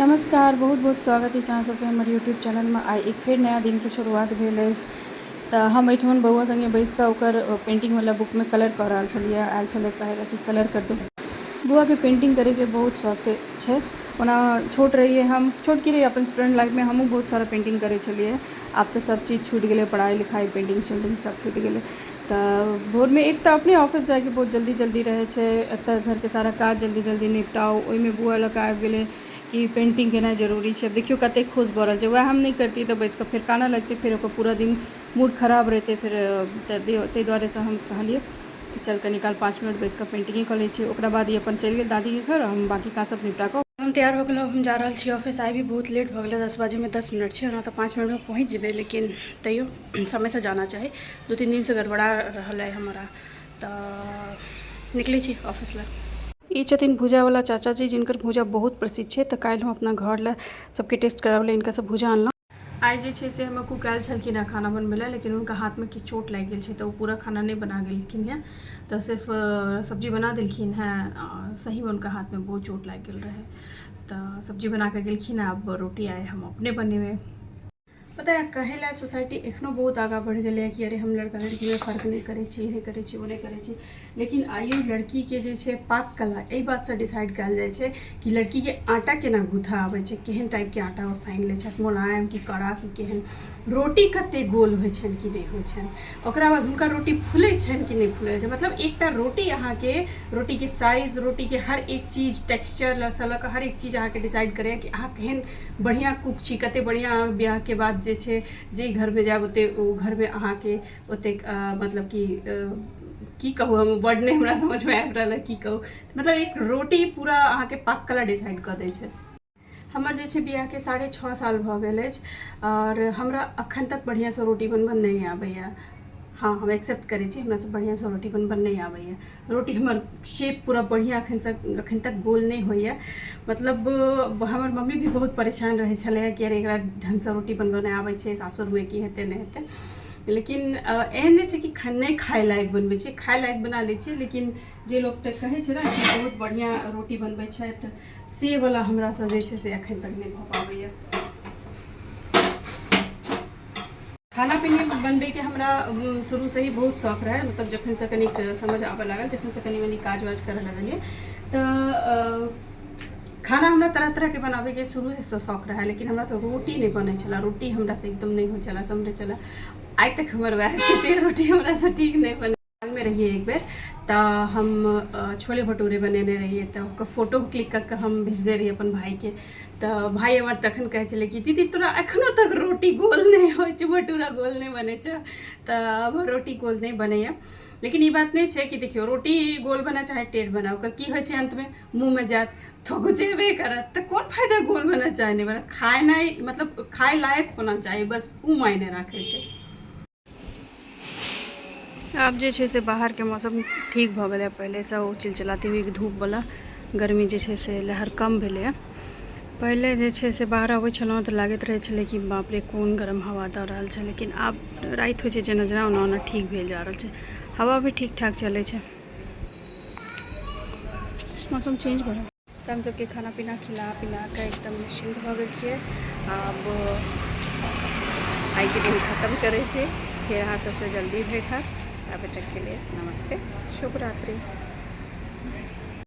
नमस्कार, बहुत बहुत स्वागत है अहाँ सबके हमर यूट्यूब चैनल में। आई एक फिर नया दिन के शुरुआत भेल अछि। तो हम एठमन बउआ संगे बैस कऽ ओकर पेंटिंग वाला बुक में कलर कर रहल छलिए। आयल छलै कहै कि कलर कर दो। बुआ के पेंटिंग करे के बहुत शौक छै। ओना छोट रहिए, हम छोट की रही अपन स्टूडेंट लाइफ में हमहूँ बहुत सारा पेंटिंग करे छलिए। आब तो सब चीज़ छूट गए, पढ़ाई लिखाई पेंटिंग शेंटिंग सब छूट गए। तो भोर में एक तो अपने ऑफिस जाके बहुत जल्दी जल्दी रहे छे, एतऽ घर के सारा काज जल्दी जल्दी निपटाओ। ओहिमे बुआ लऽ कऽ आबि गेलै कि पेंटिंग केना जरूरी है। देखियो कते खुश भऽ रहल छै। वह हम नहीं करती तो बैस कऽ फिर काना लगती, फिर ओकर पूरा दिन मूड खराब रहते। फिर ताहि दुआरे से हम कहलिए कि चल कनी काल 5 मिनट बैस कऽ पेंटिंगे कऽ लै छी। ओकरा बाद ही अपन चलि गेल दादी के घर। हम बाकी काज सब निपटा कऽ हम तैयार हो गेलहुँ। हम जा रहल छी ऑफिस। आइ भी बहुत लेट भऽ गेलै, 10 बजे में 10 मिनट छै। ओना तो 5 मिनट में पहुँच जेबै, लेकिन तैयो समय से जाना चाही। 2-3 दिन से गड़बड़ा रहल है हमारा। तो निकले छी ऑफिस लए। ई छथिन भूजा वाला चाचा जी, जिनकर भूजा बहुत प्रसिद्ध है। तो काल्हि हम अपना घर ला सबके टेस्ट कराबे इनका सब भूजा अनलहुँ। आइ जे छै से हमर कुक आयल छलखिन हँ खाना बनबै लए, लेकिन उनका हाथ में किछु चोट लागि गेल छै तो पूरा खाना नहीं बना गेलखिन हँ। तो सिर्फ सब्जी बना देलखिन हँ। सही में उनका हाथ में बहुत चोट लागि गेल रहे। तो सब्जी बना के गेलखिन हँ। अब रोटी आए हम अपने बनेबे। पता है कहे ला सोसाइटी एखनो बहुत आगा बढ़ गए कि अरे हम लड़का लड़की में फर्क नहीं करे छी, ये करे छी, वो नहीं करे छी। लेकिन आइयो लड़की के जे छै पाक कला एहि बात से डिसाइड कल जाए छै कि लड़की के आटा केना गूथा आवे छै, केहन टाइप के आटा ओ सानि ले छै, मुलायम कि कड़ा कि केहन, रोटी कते गोल होइ छनि कि नहीं होइ छनि, ओकरा बाद हुनका रोटी फूलै छनि कि नहीं फूलै छै। मतलब एकटा रोटी अहाँ के रोटी के साइज, रोटी के हर एक चीज, टेक्सचर लसलक हर एक चीज अहाँ के डिसाइड करे कि अहाँ केहन बढ़िया कुक छी, कते बढ़िया ब्याह के बाद जे छै जे घर में जाब ओते ओ घर में अहाँ के ओते मतलब की कहूँ हम वर्ड नहीं हमरा समझ में आबि रहल है की कहूँ। मतलब एक रोटी पूरा अहाँ के पाक कला डिसाइड कर दै छै। हमर जे छै बियाह के 6.5 साल भऽ गेल अछि और हमरा अखन तक बढ़िया से रोटी बनबऽ नहीं आबैया। हाँ, हम एक्सेप्ट करे छी हमरा से बढ़िया से रोटी बनबऽ नहीं आबैया। रोटी हमर शेप पूरा बढ़िया अखन तक गोल नहीं होइया। मतलब हमर मम्मी भी बहुत परेशान रहे छलै कि अरे एकरा ढंग से रोटी बनबऽ नहीं आबै छै, सासुर में की हेतै नहीं हेतै। लेकिन एहन नहीं छै कि नहीं खाए लायक बनबै छै, खाए लायक बना लै छै। लेकिन जे लोग तो कहे छै ना कि बहुत बढ़िया रोटी बनबै छथि, से वाला हमरा से जे छै से अखन तक नहीं भऽ पाबैया। खाना पीना बनबे के हमरा शुरू से ही बहुत शौक रहे। मतलब जखन से कनी समझ आबे लागल, जखन से कनी मनी काज वाज करे लगलिए, तो खाना हमरा तरह तरह के बनाबे के शुरू से शौक रहा। लेकिन हमरा से रोटी नहीं बने छला, रोटी हमरा से एकदम नहीं हो चला, समझे चला। आज तक हमर वह स्थिति, रोटी हमरा से ठीक नहीं बने। में रहिए एक बेर तो हम छोले भटूरे बनेने रहिए, तो ओकर फोटो क्लिक करके हम भेजने रहिए अपन भाई के। तो भाई हमार तखन कहे छले कि दीदी तोरा एखनो तक रोटी गोल नहीं हो, भटूरा गोल नहीं बने छ। तो अब रोटी गोल नहीं बनैया। लेकिन ये बात नहीं है कि देखियो रोटी गोल बना चाहे टेढ़ बना, ओकर की होय छै अंत में मुँह में जात तो गुजेबे करत। तो कौन फायदा गोल बना चाहे नहीं बना, खाए नहीं मतलब खाए लायक होना चाहिए, बस उ मायने रखे छै। आब जे छै से बाहर के मौसम ठीक भऽ गेलै। पहले से ओ चिलचिलाती हुई धूप वाला गर्मी जे छै से लहर कम भेलै। पहले जे छै से बाहर अबै छलहुँ तऽ लागैत रहै छलै कि बाप रे कोन गरम हवा दऽ रहल छै। लेकिन आब राति होइ छै जेना जेना ओना ओना ठीक भेल जा रहल छै, हवा भी ठीक ठाक चलै छै, मौसम चेंज भऽ रहल। तऽ हम सबके खाना पीना खिला पिला कऽ एकदम निश्चिंत भऽ गेल छियै। आब आइ के दिन खत्म करै छियै, फिर अहाँ सबसे जल्दी भेंट हैत। तब तक के लिए नमस्ते, शुभ रात्रि।